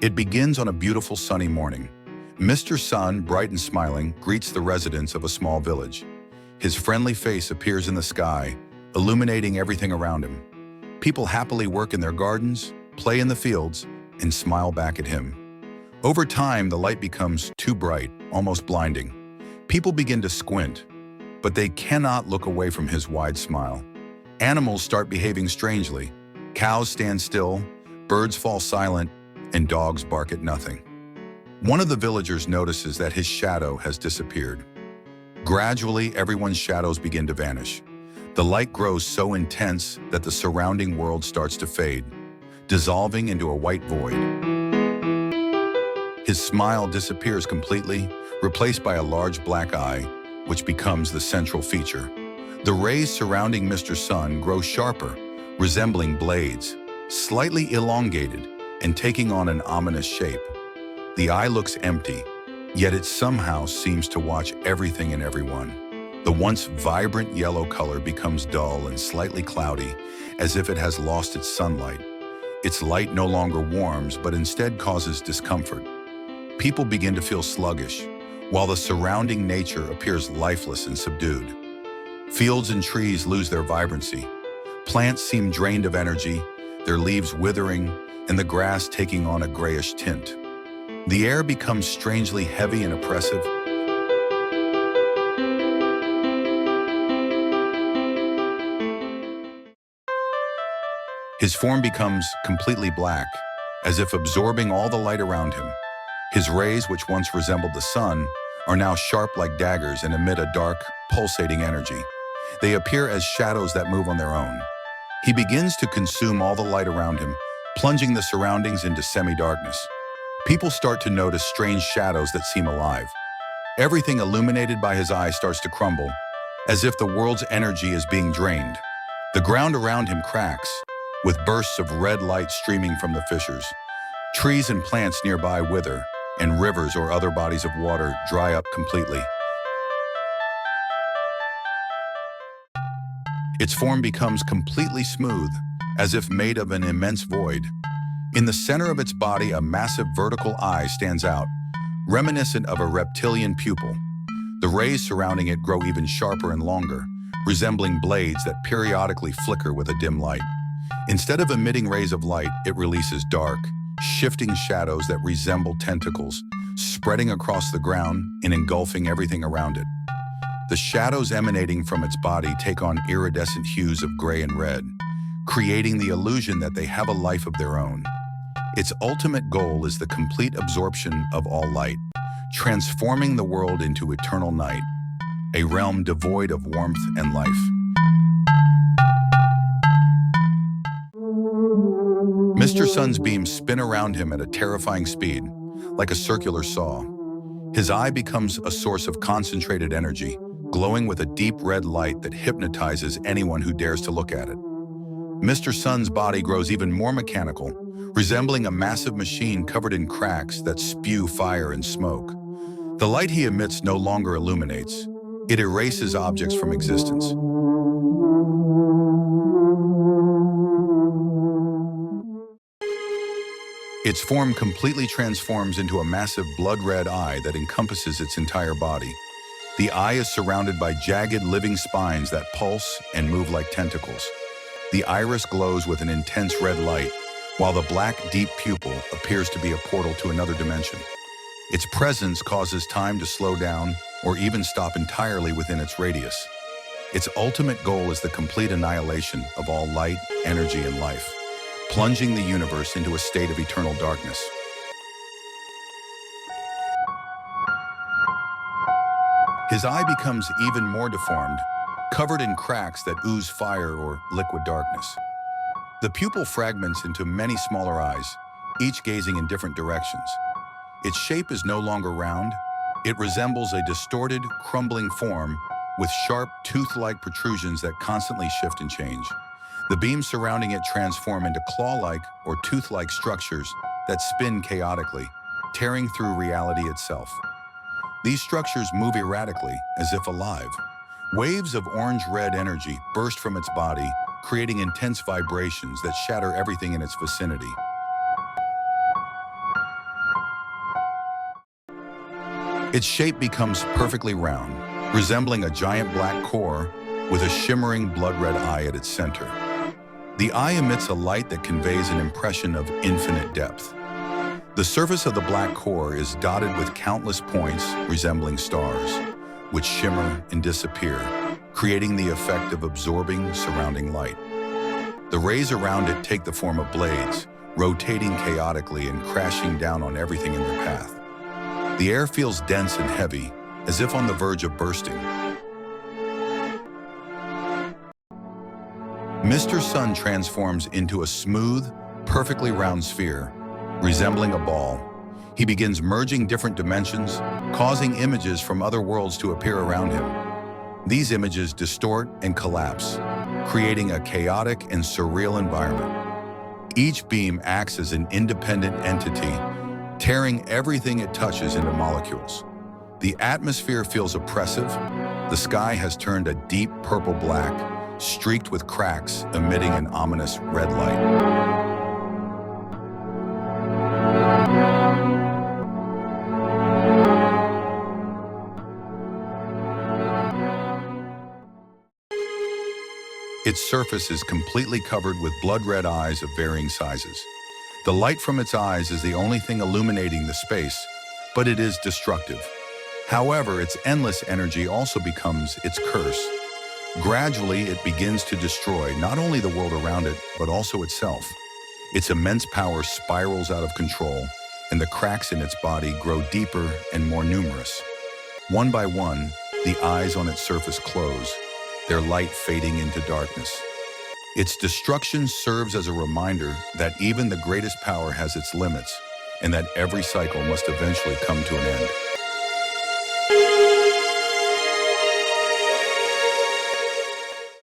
It begins on a beautiful sunny morning. Mr. Sun, bright and smiling, greets the residents of a small village. His friendly face appears in the sky, illuminating everything around him. People happily work in their gardens, play in the fields, and smile back at him. Over time, the light becomes too bright, almost blinding. People begin to squint, but they cannot look away from his wide smile. Animals start behaving strangely. Cows stand still, birds fall silent, and dogs bark at nothing. One of the villagers notices that his shadow has disappeared. Gradually, everyone's shadows begin to vanish. The light grows so intense that the surrounding world starts to fade, dissolving into a white void. His smile disappears completely, replaced by a large black eye, which becomes the central feature. The rays surrounding Mr. Sun grow sharper, resembling blades, slightly elongated and taking on an ominous shape. The eye looks empty, yet it somehow seems to watch everything and everyone. The once vibrant yellow color becomes dull and slightly cloudy, as if it has lost its sunlight. Its light no longer warms, but instead causes discomfort. People begin to feel sluggish, while the surrounding nature appears lifeless and subdued. Fields and trees lose their vibrancy. Plants seem drained of energy, their leaves withering, and the grass taking on a grayish tint. The air becomes strangely heavy and oppressive. His form becomes completely black, as if absorbing all the light around him. His rays, which once resembled the sun, are now sharp like daggers and emit a dark, pulsating energy. They appear as shadows that move on their own. He begins to consume all the light around him, plunging the surroundings into semi-darkness. People start to notice strange shadows that seem alive. Everything illuminated by his eye starts to crumble, as if the world's energy is being drained. The ground around him cracks, with bursts of red light streaming from the fissures. Trees and plants nearby wither, and rivers or other bodies of water dry up completely. Its form becomes completely smooth, as if made of an immense void. In the center of its body, a massive vertical eye stands out, reminiscent of a reptilian pupil. The rays surrounding it grow even sharper and longer, resembling blades that periodically flicker with a dim light. Instead of emitting rays of light, it releases dark, shifting shadows that resemble tentacles, spreading across the ground and engulfing everything around it. The shadows emanating from its body take on iridescent hues of gray and red, creating the illusion that they have a life of their own. Its ultimate goal is the complete absorption of all light, transforming the world into eternal night, a realm devoid of warmth and life. Mr. Sun's beams spin around him at a terrifying speed, like a circular saw. His eye becomes a source of concentrated energy, glowing with a deep red light that hypnotizes anyone who dares to look at it. Mr. Sun's body grows even more mechanical, resembling a massive machine covered in cracks that spew fire and smoke. The light he emits no longer illuminates. It erases objects from existence. Its form completely transforms into a massive blood-red eye that encompasses its entire body. The eye is surrounded by jagged living spines that pulse and move like tentacles. The iris glows with an intense red light, while the black, deep pupil appears to be a portal to another dimension. Its presence causes time to slow down or even stop entirely within its radius. Its ultimate goal is the complete annihilation of all light, energy, and life, plunging the universe into a state of eternal darkness. His eye becomes even more deformed, covered in cracks that ooze fire or liquid darkness. The pupil fragments into many smaller eyes, each gazing in different directions. Its shape is no longer round. It resembles a distorted, crumbling form with sharp, tooth-like protrusions that constantly shift and change. The beams surrounding it transform into claw-like or tooth-like structures that spin chaotically, tearing through reality itself. These structures move erratically, as if alive. Waves of orange-red energy burst from its body, creating intense vibrations that shatter everything in its vicinity. Its shape becomes perfectly round, resembling a giant black core with a shimmering blood-red eye at its center. The eye emits a light that conveys an impression of infinite depth. The surface of the black core is dotted with countless points resembling stars, which shimmer and disappear, creating the effect of absorbing surrounding light. The rays around it take the form of blades, rotating chaotically and crashing down on everything in their path. The air feels dense and heavy, as if on the verge of bursting. Mr.Sun transforms into a smooth, perfectly round sphere, resembling a ball. He begins merging different dimensions, causing images from other worlds to appear around him. These images distort and collapse, creating a chaotic and surreal environment. Each beam acts as an independent entity, tearing everything it touches into molecules. The atmosphere feels oppressive. The sky has turned a deep purple-black, streaked with cracks, emitting an ominous red light. Its surface is completely covered with blood-red eyes of varying sizes. The light from its eyes is the only thing illuminating the space, but it is destructive. However, its endless energy also becomes its curse. Gradually, it begins to destroy not only the world around it, but also itself. Its immense power spirals out of control, and the cracks in its body grow deeper and more numerous. One by one, the eyes on its surface close, their light fading into darkness. Its destruction serves as a reminder that even the greatest power has its limits, and that every cycle must eventually come to an end.